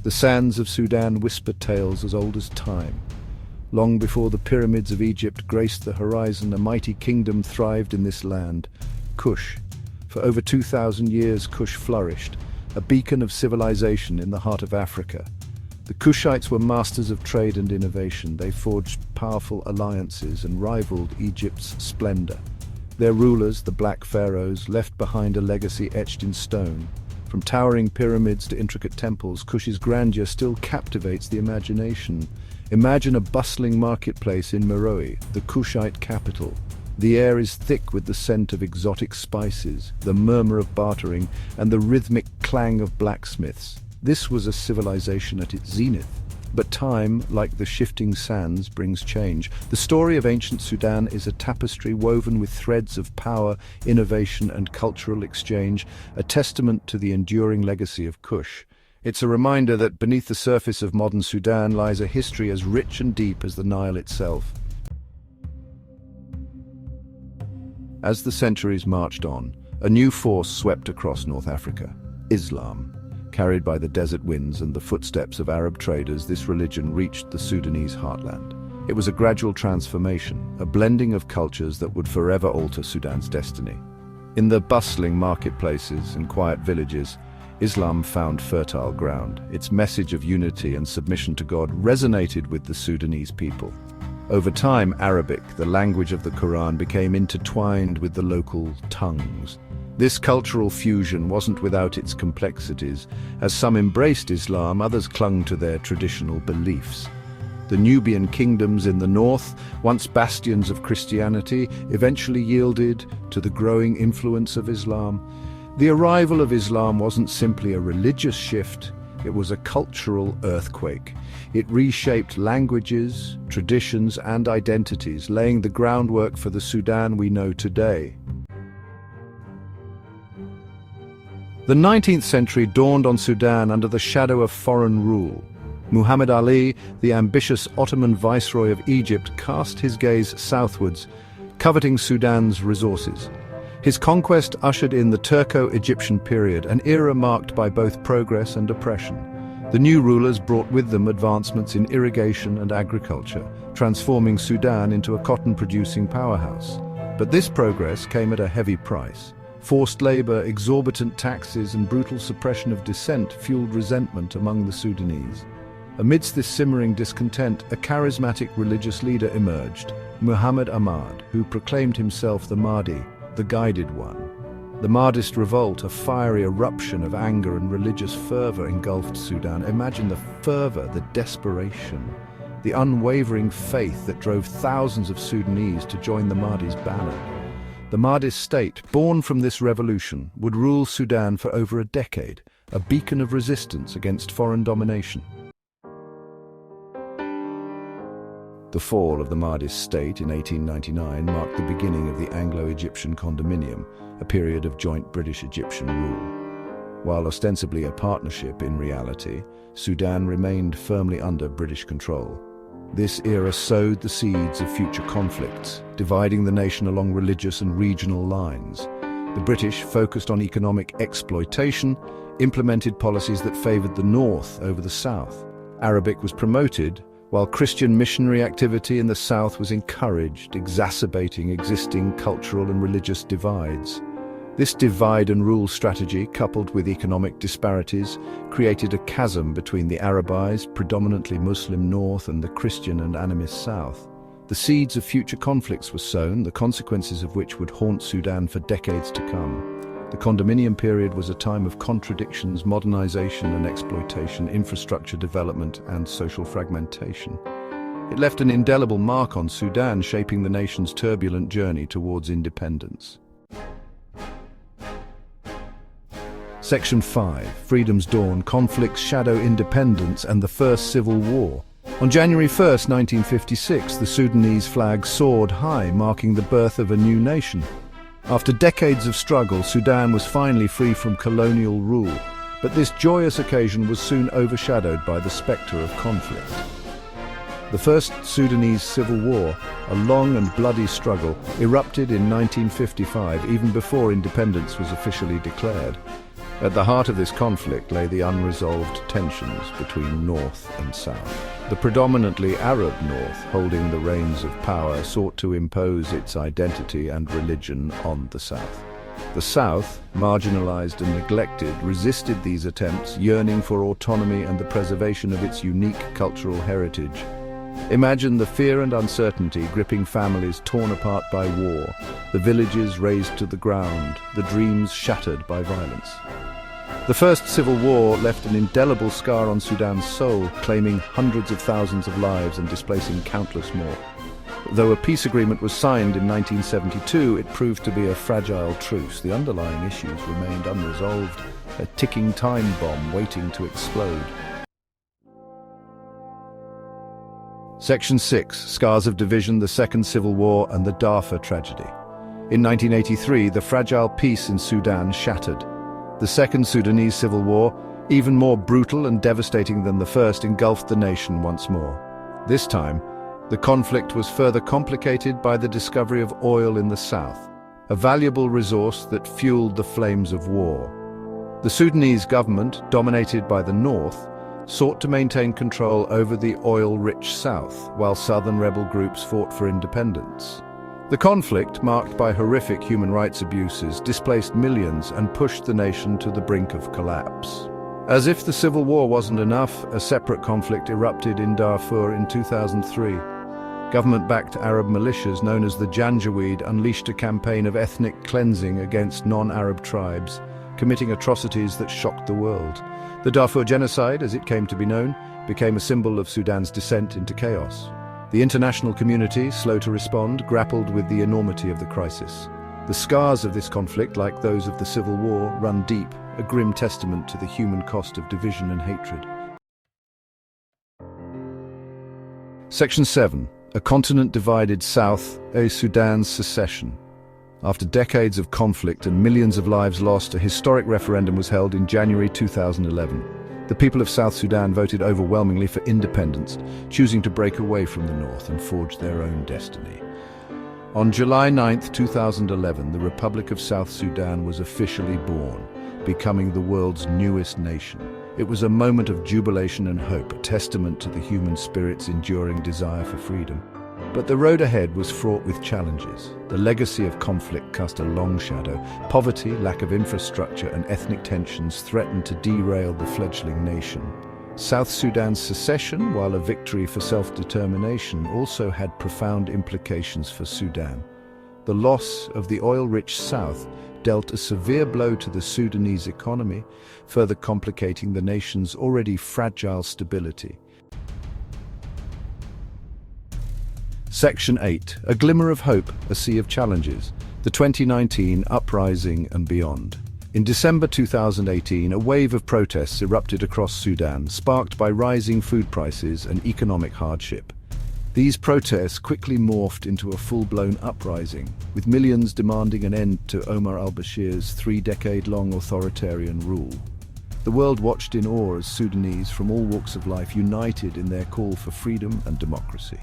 The sands of Sudan whisper tales as old as time. Long before the pyramids of Egypt graced the horizon, a mighty kingdom thrived in this land, Kush. For over 2,000 years, Kush flourished, a beacon of civilization in the heart of Africa. The Kushites were masters of trade and innovation. They forged powerful alliances and rivaled Egypt's splendor. Their rulers, the Black Pharaohs, left behind a legacy etched in stone. From towering pyramids to intricate temples, Kush's grandeur still captivates the imagination. Imagine a bustling marketplace in Meroe, the Kushite capital. The air is thick with the scent of exotic spices, the murmur of bartering, and the rhythmic clang of blacksmiths. This was a civilization at its zenith. But time, like the shifting sands, brings change. The story of ancient Sudan is a tapestry woven with threads of power, innovation, and cultural exchange, a testament to the enduring legacy of Kush. It's a reminder that beneath the surface of modern Sudan lies a history as rich and deep as the Nile itself. As the centuries marched on, a new force swept across North Africa: Islam. Carried by the desert winds and the footsteps of Arab traders, this religion reached the Sudanese heartland. It was a gradual transformation, a blending of cultures that would forever alter Sudan's destiny. In the bustling marketplaces and quiet villages, Islam found fertile ground. Its message of unity and submission to God resonated with the Sudanese people. Over time, Arabic, the language of the Quran, became intertwined with the local tongues. This cultural fusion wasn't without its complexities. As some embraced Islam, others clung to their traditional beliefs. The Nubian kingdoms in the north, once bastions of Christianity, eventually yielded to the growing influence of Islam. The arrival of Islam wasn't simply a religious shift, it was a cultural earthquake. It reshaped languages, traditions, and identities, laying the groundwork for the Sudan we know today. The 19th century dawned on Sudan under the shadow of foreign rule. Muhammad Ali, the ambitious Ottoman viceroy of Egypt, cast his gaze southwards, coveting Sudan's resources. His conquest ushered in the Turco-Egyptian period, an era marked by both progress and oppression. The new rulers brought with them advancements in irrigation and agriculture, transforming Sudan into a cotton-producing powerhouse. But this progress came at a heavy price. Forced labor, exorbitant taxes, and brutal suppression of dissent fueled resentment among the Sudanese. Amidst this simmering discontent, a charismatic religious leader emerged, Muhammad Ahmad, who proclaimed himself the Mahdi, the Guided One. The Mahdist revolt, a fiery eruption of anger and religious fervor, engulfed Sudan. Imagine the fervor, the desperation, the unwavering faith that drove thousands of Sudanese to join the Mahdi's banner. The Mahdist state, born from this revolution, would rule Sudan for over a decade, a beacon of resistance against foreign domination. The fall of the Mahdist state in 1899 marked the beginning of the Anglo-Egyptian condominium, a period of joint British-Egyptian rule. While ostensibly a partnership, in reality, Sudan remained firmly under British control. This era sowed the seeds of future conflicts, dividing the nation along religious and regional lines. The British, focused on economic exploitation, implemented policies that favored the north over the south. Arabic was promoted, while Christian missionary activity in the south was encouraged, exacerbating existing cultural and religious divides. This divide-and-rule strategy, coupled with economic disparities, created a chasm between the Arabized, predominantly Muslim north and the Christian and animist south. The seeds of future conflicts were sown, the consequences of which would haunt Sudan for decades to come. The condominium period was a time of contradictions, modernization and exploitation, infrastructure development and social fragmentation. It left an indelible mark on Sudan, shaping the nation's turbulent journey towards independence. Section 5. Freedom's Dawn, Conflicts, Shadow Independence, and the First Civil War. On January 1st, 1956, the Sudanese flag soared high, marking the birth of a new nation. After decades of struggle, Sudan was finally free from colonial rule, but this joyous occasion was soon overshadowed by the spectre of conflict. The First Sudanese Civil War, a long and bloody struggle, erupted in 1955, even before independence was officially declared. At the heart of this conflict lay the unresolved tensions between North and South. The predominantly Arab North, holding the reins of power, sought to impose its identity and religion on the South. The South, marginalized and neglected, resisted these attempts, yearning for autonomy and the preservation of its unique cultural heritage. Imagine the fear and uncertainty gripping families torn apart by war, the villages razed to the ground, the dreams shattered by violence. The first civil war left an indelible scar on Sudan's soul, claiming hundreds of thousands of lives and displacing countless more. Though a peace agreement was signed in 1972, it proved to be a fragile truce. The underlying issues remained unresolved, a ticking time bomb waiting to explode. Section 6. Scars of Division, the Second Civil War and the Darfur Tragedy. In 1983, the fragile peace in Sudan shattered. The Second Sudanese Civil War, even more brutal and devastating than the first, engulfed the nation once more. This time, the conflict was further complicated by the discovery of oil in the south, a valuable resource that fueled the flames of war. The Sudanese government, dominated by the north, sought to maintain control over the oil-rich south, while southern rebel groups fought for independence. The conflict, marked by horrific human rights abuses, displaced millions and pushed the nation to the brink of collapse. As if the civil war wasn't enough, a separate conflict erupted in Darfur in 2003. Government-backed Arab militias known as the Janjaweed unleashed a campaign of ethnic cleansing against non-Arab tribes, committing atrocities that shocked the world. The Darfur Genocide, as it came to be known, became a symbol of Sudan's descent into chaos. The international community, slow to respond, grappled with the enormity of the crisis. The scars of this conflict, like those of the Civil War, run deep, a grim testament to the human cost of division and hatred. Section 7. A continent divided south, Sudan's secession. After decades of conflict and millions of lives lost, a historic referendum was held in January 2011. The people of South Sudan voted overwhelmingly for independence, choosing to break away from the north and forge their own destiny. On July 9, 2011, the Republic of South Sudan was officially born, becoming the world's newest nation. It was a moment of jubilation and hope, a testament to the human spirit's enduring desire for freedom. But the road ahead was fraught with challenges. The legacy of conflict cast a long shadow. Poverty, lack of infrastructure, and ethnic tensions threatened to derail the fledgling nation. South Sudan's secession, while a victory for self-determination, also had profound implications for Sudan. The loss of the oil-rich south dealt a severe blow to the Sudanese economy, further complicating the nation's already fragile stability. Section 8. A Glimmer of Hope, a Sea of Challenges. The 2019 Uprising and Beyond. In December 2018, a wave of protests erupted across Sudan, sparked by rising food prices and economic hardship. These protests quickly morphed into a full-blown uprising, with millions demanding an end to Omar al-Bashir's 3-decade-long authoritarian rule. The world watched in awe as Sudanese from all walks of life united in their call for freedom and democracy.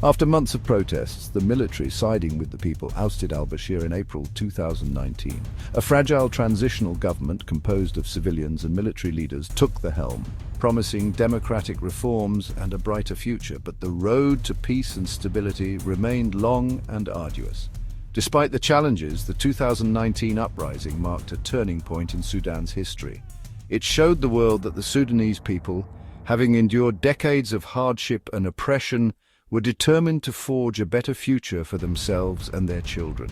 After months of protests, the military, siding with the people, ousted al-Bashir in April 2019. A fragile transitional government composed of civilians and military leaders took the helm, promising democratic reforms and a brighter future, but the road to peace and stability remained long and arduous. Despite the challenges, the 2019 uprising marked a turning point in Sudan's history. It showed the world that the Sudanese people, having endured decades of hardship and oppression, were determined to forge a better future for themselves and their children.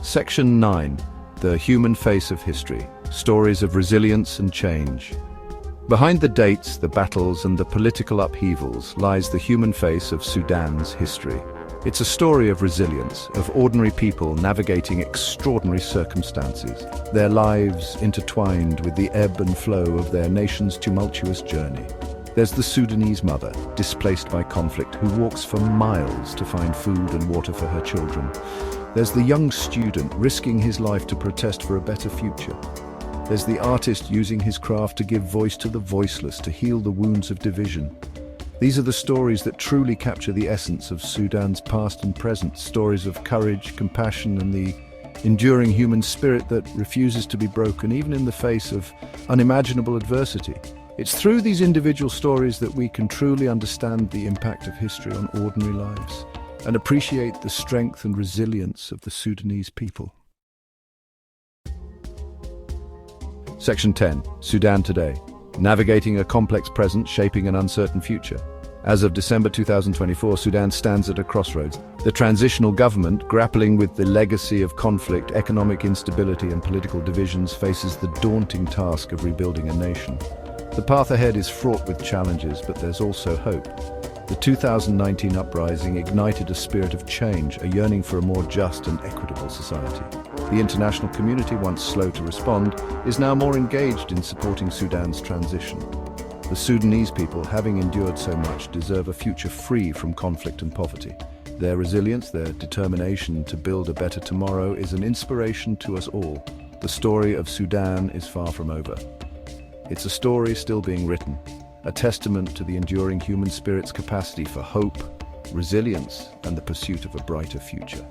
Section 9. The Human Face of History. Stories of Resilience and Change. Behind the dates, the battles, and the political upheavals lies the human face of Sudan's history. It's a story of resilience, of ordinary people navigating extraordinary circumstances, their lives intertwined with the ebb and flow of their nation's tumultuous journey. There's the Sudanese mother, displaced by conflict, who walks for miles to find food and water for her children. There's the young student risking his life to protest for a better future. There's the artist using his craft to give voice to the voiceless, to heal the wounds of division. These are the stories that truly capture the essence of Sudan's past and present, stories of courage, compassion, and the enduring human spirit that refuses to be broken even in the face of unimaginable adversity. It's through these individual stories that we can truly understand the impact of history on ordinary lives and appreciate the strength and resilience of the Sudanese people. Section 10. Sudan Today. Navigating a complex present, shaping an uncertain future. As of December 2024, Sudan stands at a crossroads. The transitional government, grappling with the legacy of conflict, economic instability and political divisions, faces the daunting task of rebuilding a nation. The path ahead is fraught with challenges, but there's also hope. The 2019 uprising ignited a spirit of change, a yearning for a more just and equitable society. The international community, once slow to respond, is now more engaged in supporting Sudan's transition. The Sudanese people, having endured so much, deserve a future free from conflict and poverty. Their resilience, their determination to build a better tomorrow is an inspiration to us all. The story of Sudan is far from over. It's a story still being written, a testament to the enduring human spirit's capacity for hope, resilience, and the pursuit of a brighter future.